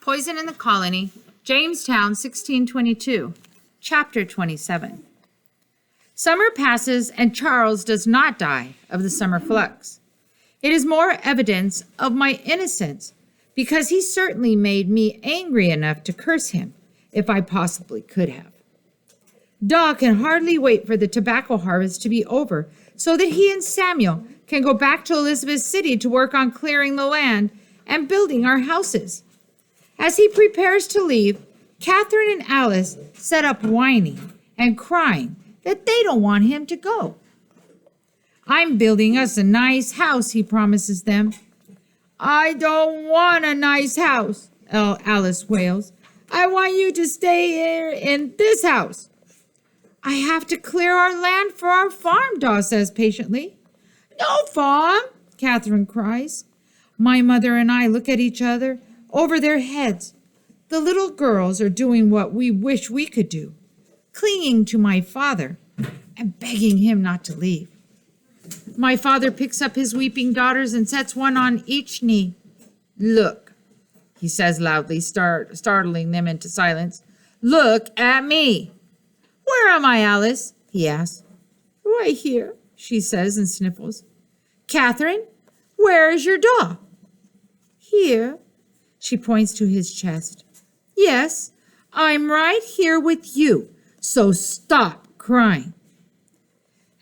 Poison in the Colony, Jamestown, 1622, Chapter 27. Summer passes and Charles does not die of the summer flux. It is more evidence of my innocence because he certainly made me angry enough to curse him if I possibly could have. Daw can hardly wait for the tobacco harvest to be over so that he and Samuel can go back to Elizabeth City to work on clearing the land and building our houses. As he prepares to leave, Catherine and Alice set up whining and crying that they don't want him to go. I'm building us a nice house, he promises them. I don't want a nice house, Alice wails. I want you to stay here in this house. I have to clear our land for our farm, Daw says patiently. No farm, Catherine cries. My mother and I look at each other over their heads. The little girls are doing what we wish we could do, clinging to my father and begging him not to leave. My father picks up his weeping daughters and sets one on each knee. Look, he says loudly, startling them into silence. Look at me. Where am I, Alice? He asks. Right here, she says and sniffles. Catherine, where is your Daw? Here. She points to his chest. Yes, I'm right here with you, so stop crying.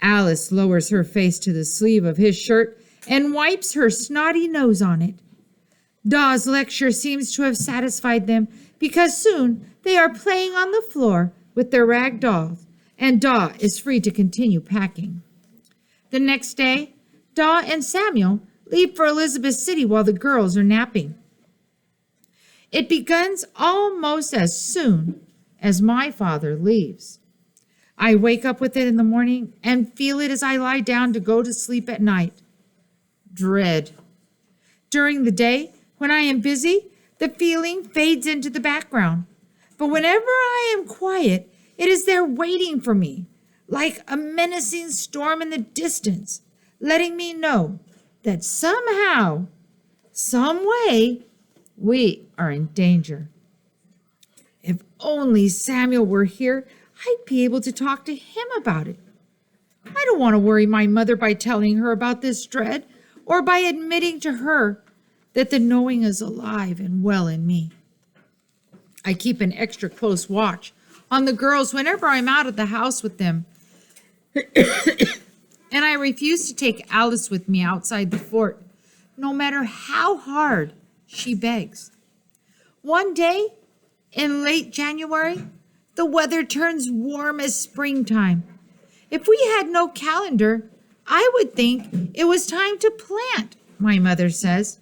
Alice lowers her face to the sleeve of his shirt and wipes her snotty nose on it. Daw's lecture seems to have satisfied them because soon they are playing on the floor with their rag dolls, and Daw is free to continue packing. The next day, Daw and Samuel leave for Elizabeth City while the girls are napping. It begins almost as soon as my father leaves. I wake up with it in the morning and feel it as I lie down to go to sleep at night. Dread. During the day, when I am busy, the feeling fades into the background. But whenever I am quiet, it is there waiting for me, like a menacing storm in the distance, letting me know that somehow, some way, we are in danger. If only Samuel were here, I'd be able to talk to him about it. I don't want to worry my mother by telling her about this dread or by admitting to her that the knowing is alive and well in me. I keep an extra close watch on the girls whenever I'm out of the house with them. And I refuse to take Alice with me outside the fort, no matter how hard she begs. One day, in late January, the weather turns warm as springtime. If we had no calendar, I would think it was time to plant, my mother says.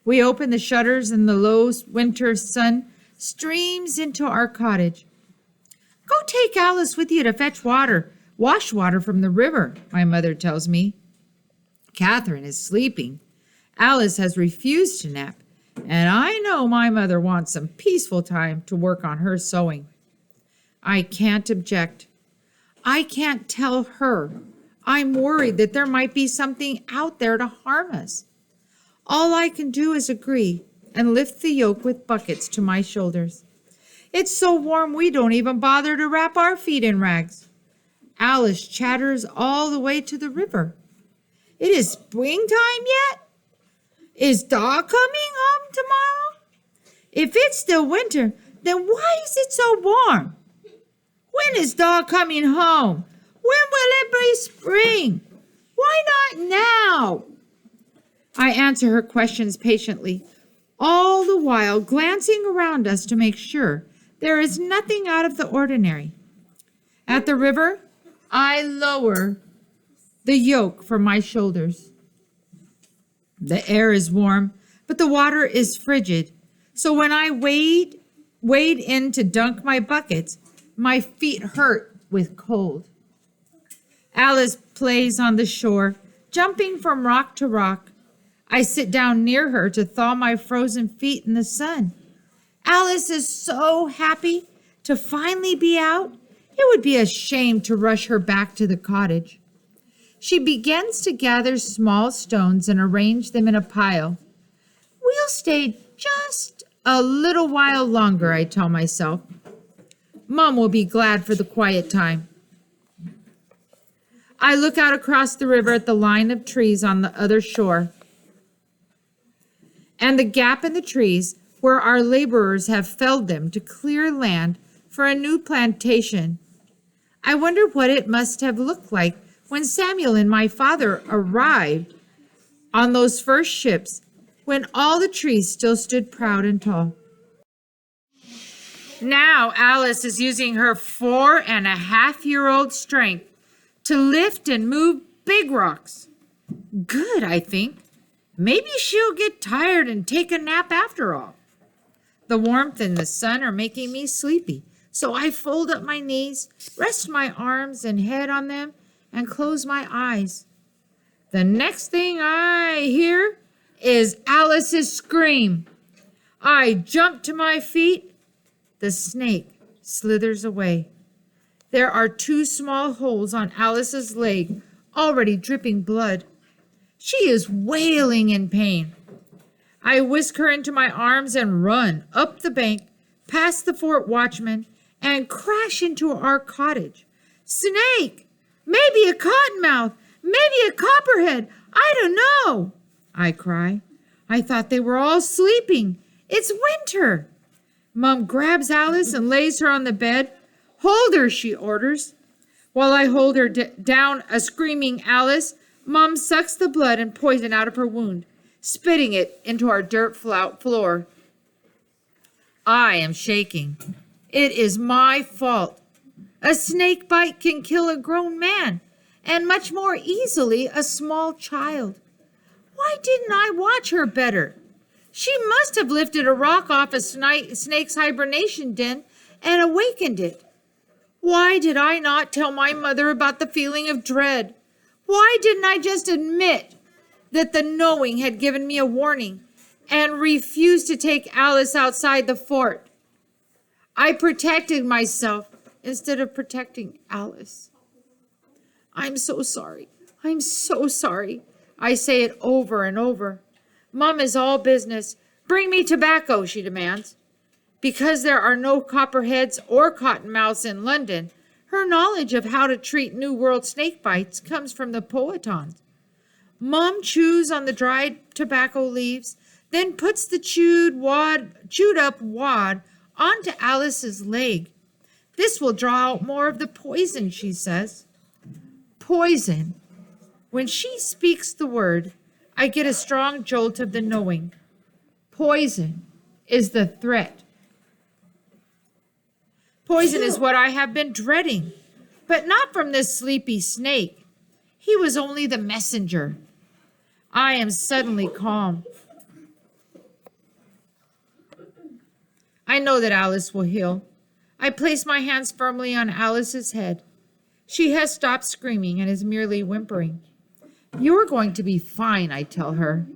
We open the shutters and the low winter sun streams into our cottage. Go take Alice with you to fetch wash water from the river, my mother tells me. Catherine is sleeping. Alice has refused to nap, and I know my mother wants some peaceful time to work on her sewing. I can't object. I can't tell her. I'm worried that there might be something out there to harm us. All I can do is agree and lift the yoke with buckets to my shoulders. It's so warm we don't even bother to wrap our feet in rags. Alice chatters all the way to the river. It is springtime yet? Is Daw coming home tomorrow? If it's still winter, then why is it so warm? When is Daw coming home? When will it be spring? Why not now? I answer her questions patiently, all the while glancing around us to make sure there is nothing out of the ordinary. At the river, I lower the yoke from my shoulders. The air is warm, but the water is frigid. So when I wade in to dunk my buckets, my feet hurt with cold. Alice plays on the shore, jumping from rock to rock. I sit down near her to thaw my frozen feet in the sun. Alice is so happy to finally be out. It would be a shame to rush her back to the cottage. She begins to gather small stones and arrange them in a pile. We'll stay just A little while longer, I tell myself. Mom will be glad for the quiet time. I look out across the river at the line of trees on the other shore, and the gap in the trees where our laborers have felled them to clear land for a new plantation. I wonder what it must have looked like when Samuel and my father arrived on those first ships, when all the trees still stood proud and tall. Now Alice is using her 4.5-year-old strength to lift and move big rocks. Good, I think. Maybe she'll get tired and take a nap after all. The warmth and the sun are making me sleepy, so I fold up my knees, rest my arms and head on them, and close my eyes. The next thing I hear is Alice's scream. I jump to my feet. The snake slithers away. There are 2 small holes on Alice's leg, already dripping blood. She is wailing in pain. I whisk her into my arms and run up the bank, past the fort watchman, and crash into our cottage. Snake! Maybe a cottonmouth! Maybe a copperhead! I don't know! I cry. I thought they were all sleeping. It's winter. Mom grabs Alice and lays her on the bed. Hold her, she orders. While I hold her down a screaming Alice, Mom sucks the blood and poison out of her wound, spitting it into our dirt floor. I am shaking. It is my fault. A snake bite can kill a grown man, and much more easily a small child. Why didn't I watch her better? She must have lifted a rock off a snake's hibernation den and awakened it. Why did I not tell my mother about the feeling of dread? Why didn't I just admit that the knowing had given me a warning and refuse to take Alice outside the fort? I protected myself instead of protecting Alice. I'm so sorry. I'm so sorry. I say it over and over. Mom is all business. Bring me tobacco, she demands. Because there are no copperheads or cottonmouths in London, her knowledge of how to treat New World snake bites comes from the Powhatans. Mom chews on the dried tobacco leaves, then puts the chewed up wad onto Alice's leg. This will draw out more of the poison, she says. Poison. When she speaks the word, I get a strong jolt of the knowing. Poison is the threat. Poison is what I have been dreading, but not from this sleepy snake. He was only the messenger. I am suddenly calm. I know that Alice will heal. I place my hands firmly on Alice's head. She has stopped screaming and is merely whimpering. You're going to be fine, I tell her.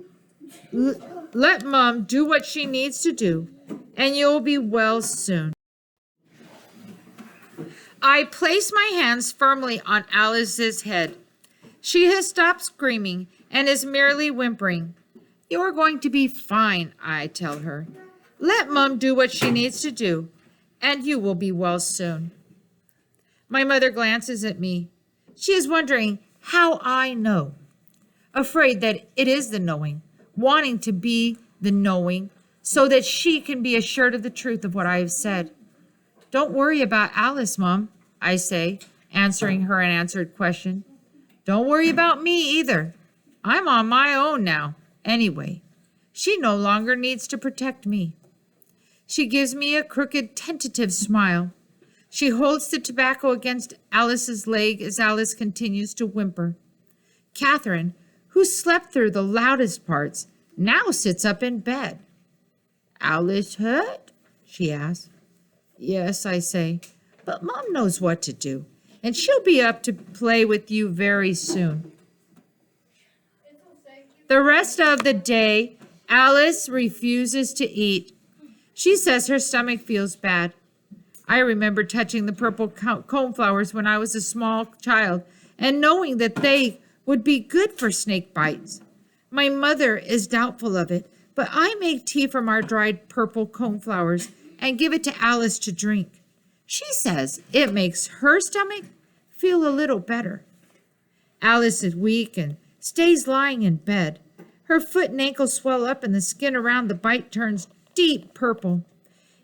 Let Mom do what she needs to do, and you'll be well soon. I place my hands firmly on Alice's head. She has stopped screaming and is merely whimpering. You're going to be fine, I tell her. Let Mom do what she needs to do, and you will be well soon. My mother glances at me. She is wondering how I know, afraid that it is the knowing, wanting to be the knowing, so that she can be assured of the truth of what I have said. Don't worry about Alice, Mom, I say, answering her unanswered question. Don't worry about me either. I'm on my own now, anyway. She no longer needs to protect me. She gives me a crooked, tentative smile. She holds the tobacco against Alice's leg as Alice continues to whimper. Catherine, who slept through the loudest parts, now sits up in bed. Alice hurt? She asks. Yes, I say, but Mom knows what to do, and she'll be up to play with you very soon. The rest of the day, Alice refuses to eat. She says her stomach feels bad. I remember touching the purple coneflowers when I was a small child and knowing that they would be good for snake bites. My mother is doubtful of it, but I make tea from our dried purple coneflowers and give it to Alice to drink. She says it makes her stomach feel a little better. Alice is weak and stays lying in bed. Her foot and ankle swell up and the skin around the bite turns deep purple.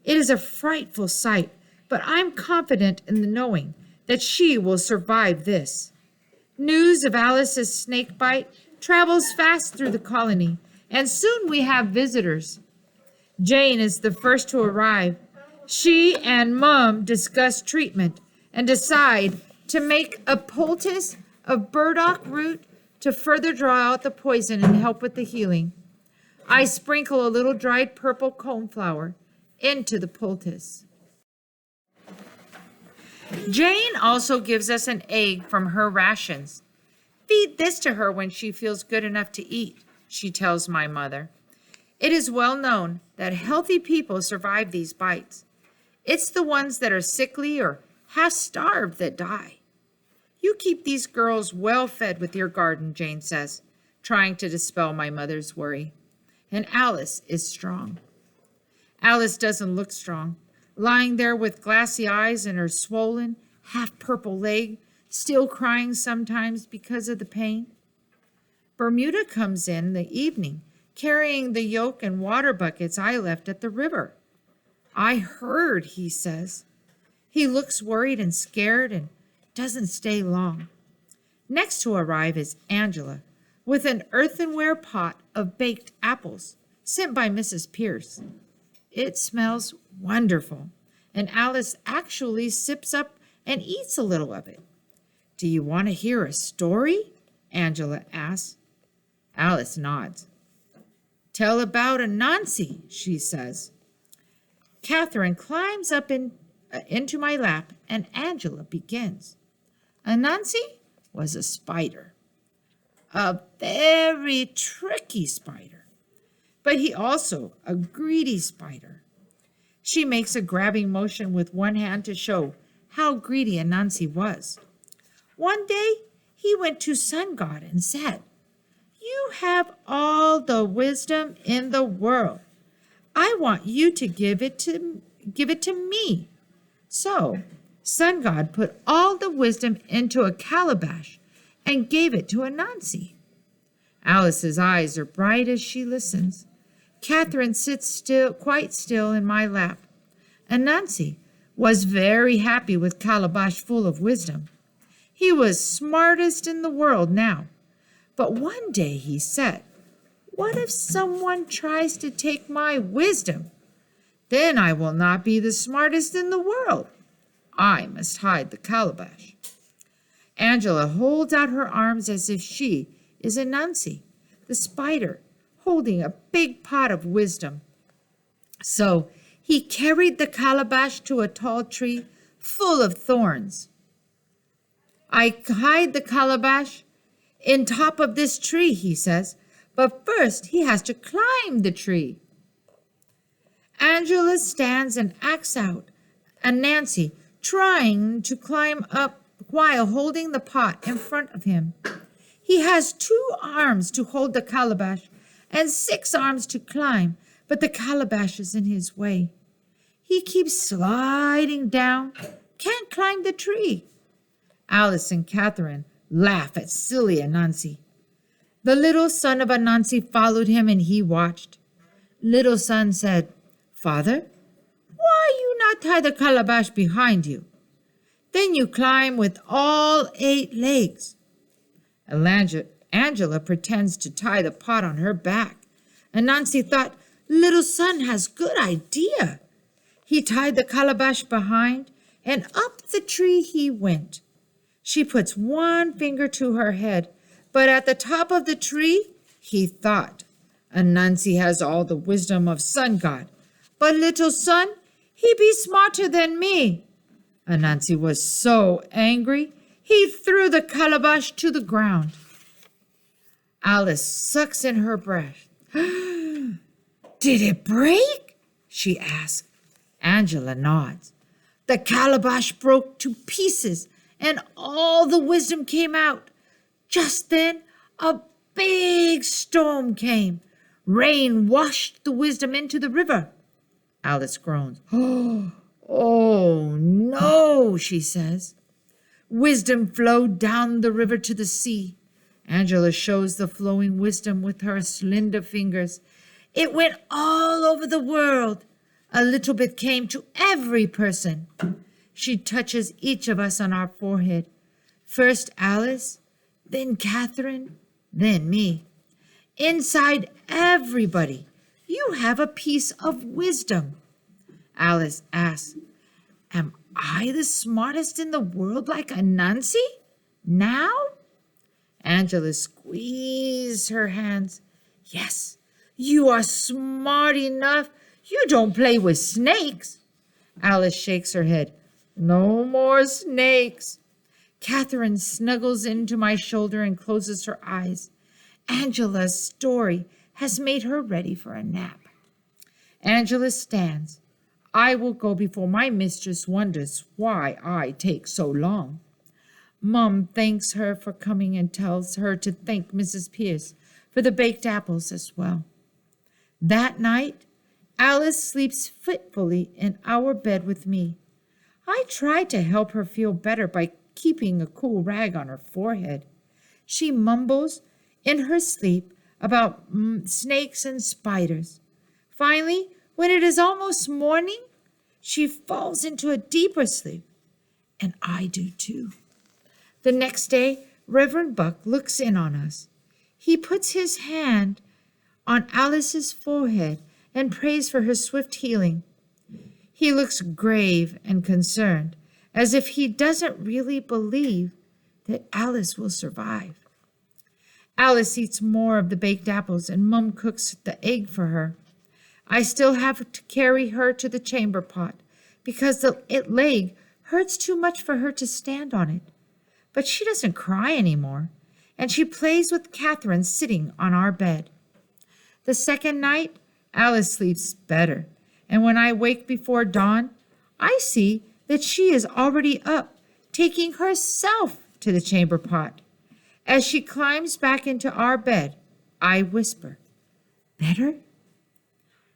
It is a frightful sight, but I'm confident in the knowing that she will survive this. News of Alice's snake bite travels fast through the colony, and soon we have visitors. Jane is the first to arrive. She and Mum discuss treatment and decide to make a poultice of burdock root to further draw out the poison and help with the healing. I sprinkle a little dried purple coneflower into the poultice. Jane also gives us an egg from her rations. Feed this to her when she feels good enough to eat, she tells my mother. It is well known that healthy people survive these bites. It's the ones that are sickly or half-starved that die. You keep these girls well fed with your garden, Jane says, trying to dispel my mother's worry. And Alice is strong. Alice doesn't look strong, lying there with glassy eyes and her swollen, half-purple leg, still crying sometimes because of the pain. Bermuda comes in the evening, carrying the yoke and water buckets I left at the river. I heard, he says. He looks worried and scared and doesn't stay long. Next to arrive is Angela, with an earthenware pot of baked apples sent by Mrs. Pierce. It smells wonderful, and Alice actually sips up and eats a little of it. Do you want to hear a story? Angela asks. Alice nods. Tell about Anansi, she says. Catherine climbs up into my lap, and Angela begins. Anansi was a spider, a very tricky spider, but he also a greedy spider. She makes a grabbing motion with one hand to show how greedy Anansi was. One day, he went to Sun God and said, You have all the wisdom in the world. I want you to give it to me. So, Sun God put all the wisdom into a calabash and gave it to Anansi. Alice's eyes are bright as she listens. Catherine sits quite still in my lap. Anansi was very happy with calabash full of wisdom. He was smartest in the world now. But one day he said, What if someone tries to take my wisdom? Then I will not be the smartest in the world. I must hide the calabash. Angela holds out her arms as if she is Anansi, the spider, holding a big pot of wisdom. So he carried the calabash to a tall tree full of thorns. I hide the calabash in top of this tree, he says, but first he has to climb the tree. Angela stands and acts out Anansi trying to climb up while holding the pot in front of him. He has 2 arms to hold the calabash and 6 arms to climb, but the calabash is in his way. He keeps sliding down, can't climb the tree. Alice and Catherine laugh at silly Anansi. The little son of Anansi followed him and he watched. Little son said, Father, why you not tie the calabash behind you? Then you climb with all 8 legs. Angela pretends to tie the pot on her back. Anansi thought, Little son has good idea. He tied the calabash behind, and up the tree he went. She puts 1 finger to her head, but at the top of the tree, he thought, Anansi has all the wisdom of Sun God, but little son, he be smarter than me. Anansi was so angry, he threw the calabash to the ground. Alice sucks in her breath. Did it break? She asked. Angela nods. The calabash broke to pieces and all the wisdom came out. Just then, a big storm came. Rain washed the wisdom into the river. Alice groans. Oh, no, she says. Wisdom flowed down the river to the sea. Angela shows the flowing wisdom with her slender fingers. It went all over the world. A little bit came to every person. She touches each of us on our forehead. First Alice, then Catherine, then me. Inside everybody, you have a piece of wisdom. Alice asks, am I the smartest in the world like Anansi? Now? Angela squeezed her hands. Yes, you are smart enough. You don't play with snakes. Alice shakes her head. No more snakes. Catherine snuggles into my shoulder and closes her eyes. Angela's story has made her ready for a nap. Angela stands. I will go before my mistress wonders why I take so long. Mum thanks her for coming and tells her to thank Mrs. Pierce for the baked apples as well. That night, Alice sleeps fitfully in our bed with me. I try to help her feel better by keeping a cool rag on her forehead. She mumbles in her sleep about snakes and spiders. Finally, when it is almost morning, she falls into a deeper sleep, and I do too. The next day, Reverend Buck looks in on us. He puts his hand on Alice's forehead and prays for her swift healing. He looks grave and concerned, as if he doesn't really believe that Alice will survive. Alice eats more of the baked apples, and Mum cooks the egg for her. I still have to carry her to the chamber pot because the leg hurts too much for her to stand on it. But she doesn't cry anymore, and she plays with Catherine sitting on our bed. The second night, Alice sleeps better, and when I wake before dawn, I see that she is already up, taking herself to the chamber pot. As she climbs back into our bed, I whisper, "Better?"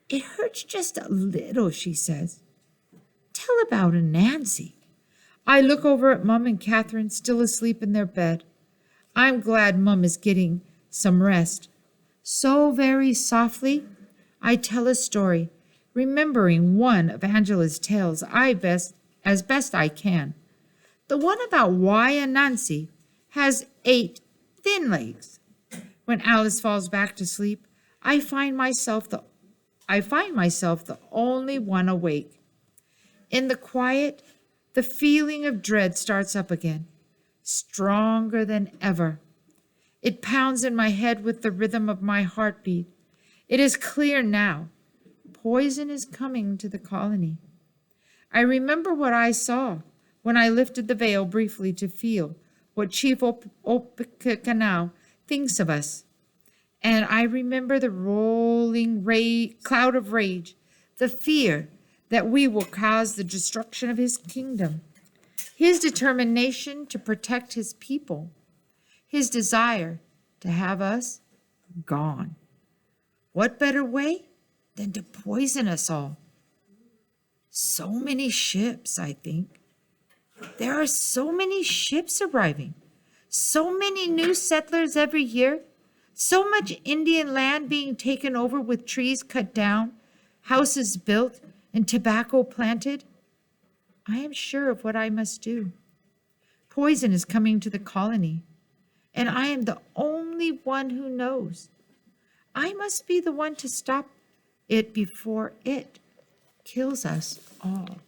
"It hurts just a little," she says. "Tell about Anansi." I look over at Mum and Catherine still asleep in their bed. I'm glad Mum is getting some rest. So very softly, I tell a story, remembering one of Angela's tales as best I can. The one about why Anansi has 8 thin legs. When Alice falls back to sleep, I find myself the only one awake. In the quiet, the feeling of dread starts up again, stronger than ever. It pounds in my head with the rhythm of my heartbeat. It is clear now. Poison is coming to the colony. I remember what I saw when I lifted the veil briefly to feel what Chief Opechancanough thinks of us. And I remember the rolling cloud of rage, the fear that we will cause the destruction of his kingdom, his determination to protect his people, his desire to have us gone. What better way than to poison us all? So many ships, I think. There are so many ships arriving, so many new settlers every year, so much Indian land being taken over with trees cut down, houses built, and tobacco planted. I am sure of what I must do. Poison is coming to the colony, and I am the only one who knows. I must be the one to stop it before it kills us all.